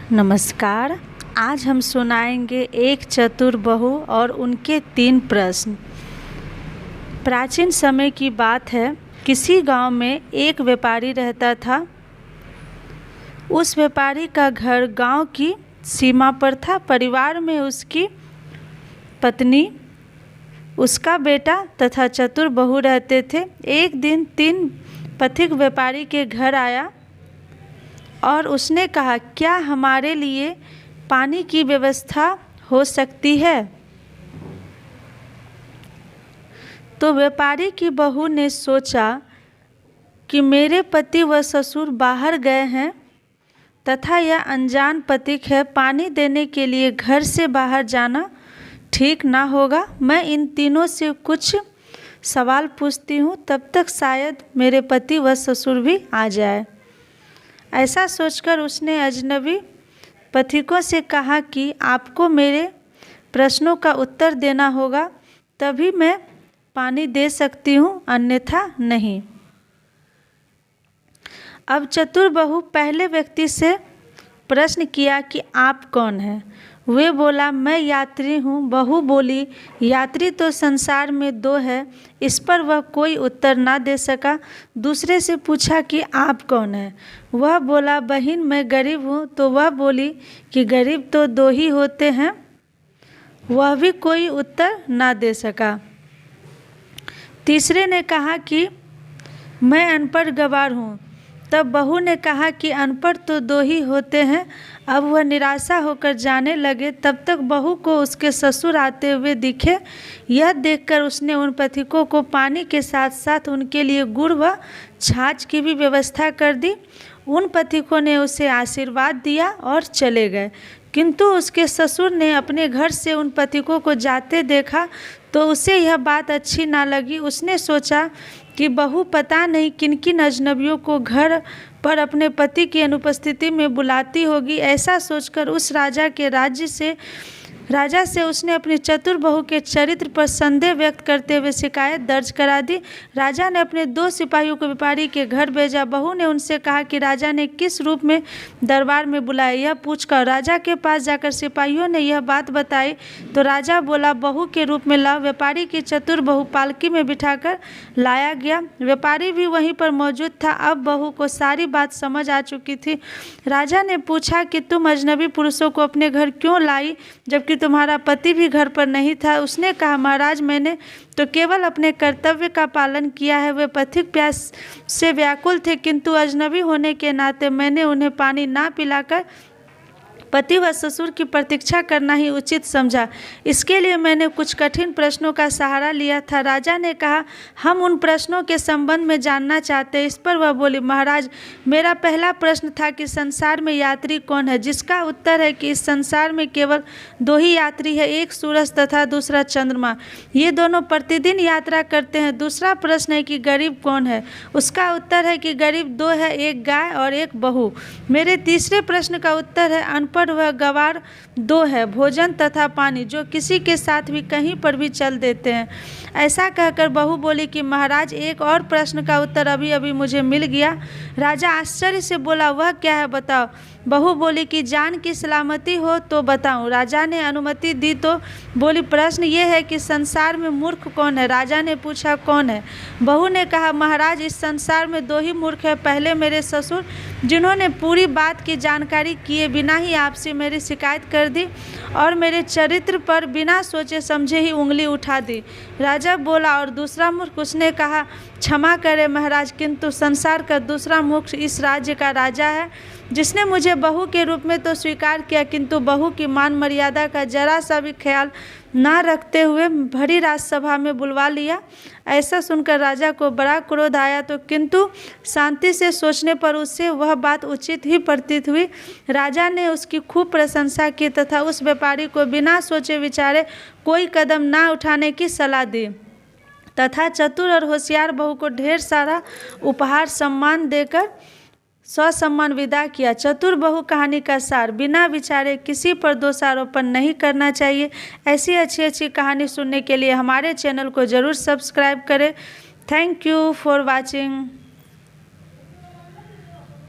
नमस्कार। आज हम सुनाएंगे एक चतुर बहू और उनके 3 प्रश्न। प्राचीन समय की बात है। किसी गांव में एक व्यापारी रहता था। उस व्यापारी का घर गांव की सीमा पर था। परिवार में उसकी पत्नी, उसका बेटा तथा चतुर बहू रहते थे। एक दिन 3 पथिक व्यापारी के घर आया और उसने कहा, क्या हमारे लिए पानी की व्यवस्था हो सकती है? तो व्यापारी की बहू ने सोचा कि मेरे पति व ससुर बाहर गए हैं तथा यह अनजान पथिक है। पानी देने के लिए घर से बाहर जाना ठीक ना होगा। मैं इन तीनों से कुछ सवाल पूछती हूँ, तब तक शायद मेरे पति व ससुर भी आ जाए। ऐसा सोचकर उसने अजनबी पथिकों से कहा कि आपको मेरे प्रश्नों का उत्तर देना होगा, तभी मैं पानी दे सकती हूँ, अन्यथा नहीं। अब चतुर बहू पहले व्यक्ति से प्रश्न किया कि आप कौन हैं? वे बोला, मैं यात्री हूँ। बहू बोली, यात्री तो संसार में 2 है। इस पर वह कोई उत्तर ना दे सका। दूसरे से पूछा कि आप कौन हैं? वह बोला, बहन मैं गरीब हूँ। तो वह बोली कि गरीब तो 2 ही होते हैं। वह भी कोई उत्तर ना दे सका। तीसरे ने कहा कि मैं अनपढ़ गवार हूँ। तब बहू ने कहा कि अनपढ़ तो 2 ही होते हैं। अब वह निराशा होकर जाने लगे। तब तक बहू को उसके ससुर आते हुए दिखे। यह देखकर उसने उन पथिकों को पानी के साथ साथ उनके लिए गुड़ व छाछ की भी व्यवस्था कर दी। उन पथिकों ने उसे आशीर्वाद दिया और चले गए। किंतु उसके ससुर ने अपने घर से उन पथिकों को जाते देखा तो उसे यह बात अच्छी ना लगी। उसने सोचा कि बहू पता नहीं किन किन अजनबियों को घर पर अपने पति की अनुपस्थिति में बुलाती होगी। ऐसा सोचकर उस राजा से उसने अपनी चतुर बहू के चरित्र पर संदेह व्यक्त करते हुए शिकायत दर्ज करा दी। राजा ने अपने 2 सिपाहियों को व्यापारी के घर भेजा। बहू ने उनसे कहा कि राजा ने किस रूप में दरबार में बुलाया, यह पूछकर राजा के पास जाकर सिपाहियों ने यह बात बताई तो राजा बोला, बहू के रूप में लाओ। व्यापारी की चतुर बहू पालकी में बिठाकर लाया गया। व्यापारी भी वहीं पर मौजूद था। अब बहू को सारी बात समझ आ चुकी थी। राजा ने पूछा कि तुम अजनबी पुरुषों को अपने घर क्यों लाई, जबकि तुम्हारा पति भी घर पर नहीं था? उसने कहा, महाराज मैंने तो केवल अपने कर्तव्य का पालन किया है। वे पथिक प्यास से व्याकुल थे, किंतु अजनबी होने के नाते मैंने उन्हें पानी ना पिलाकर पति व ससुर की प्रतीक्षा करना ही उचित समझा। इसके लिए मैंने कुछ कठिन प्रश्नों का सहारा लिया था। राजा ने कहा, हम उन प्रश्नों के संबंध में जानना चाहते हैं। इस पर वह बोली, महाराज मेरा पहला प्रश्न था कि संसार में यात्री कौन है? जिसका उत्तर है कि इस संसार में केवल 2 ही यात्री है, एक सूरज तथा दूसरा चंद्रमा। ये दोनों प्रतिदिन यात्रा करते हैं। दूसरा प्रश्न है कि गरीब कौन है? उसका उत्तर है कि गरीब 2 है, एक गाय और एक बहू। मेरे तीसरे प्रश्न का उत्तर है अनपढ़ वह गवार 2 है, भोजन तथा पानी, जो किसी के साथ भी कहीं पर भी चल देते हैं। ऐसा कहकर बहू बोली कि महाराज एक और प्रश्न का उत्तर अभी अभी मुझे मिल गया। राजा आश्चर्य से बोला, वह क्या है, बताओ। बहू बोली कि जान की सलामती हो तो बताऊं। राजा ने अनुमति दी तो बोली, प्रश्न ये है कि संसार में मूर्ख कौन है? राजा ने पूछा, कौन है? बहू ने कहा, महाराज इस संसार में 2 ही मूर्ख है। पहले मेरे ससुर, जिन्होंने पूरी बात की जानकारी किए बिना ही आपसे मेरी शिकायत कर दी और मेरे चरित्र पर बिना सोचे समझे ही उंगली उठा दी। राजा बोला, और दूसरा मूर्ख? उसने कहा, क्षमा करें महाराज, किंतु संसार का दूसरा मूर्ख इस राज्य का राजा है, जिसने मुझे बहू के रूप में तो स्वीकार किया, किंतु बहू की मान मर्यादा का जरा सा भी ख्याल ना रखते हुए भरी राजसभा में बुलवा लिया। ऐसा सुनकर राजा को बड़ा क्रोध आया, तो किंतु शांति से सोचने पर उससे वह बात उचित ही प्रतीत हुई। राजा ने उसकी खूब प्रशंसा की तथा उस व्यापारी को बिना सोचे विचारे कोई कदम ना उठाने की सलाह दी तथा चतुर और होशियार बहू को ढेर सारा उपहार सम्मान देकर ससम्मान विदा किया। चतुर बहू कहानी का सार, बिना विचारे किसी पर दोषारोपण नहीं करना चाहिए। ऐसी अच्छी कहानी सुनने के लिए हमारे चैनल को ज़रूर सब्सक्राइब करें। Thank you for watching.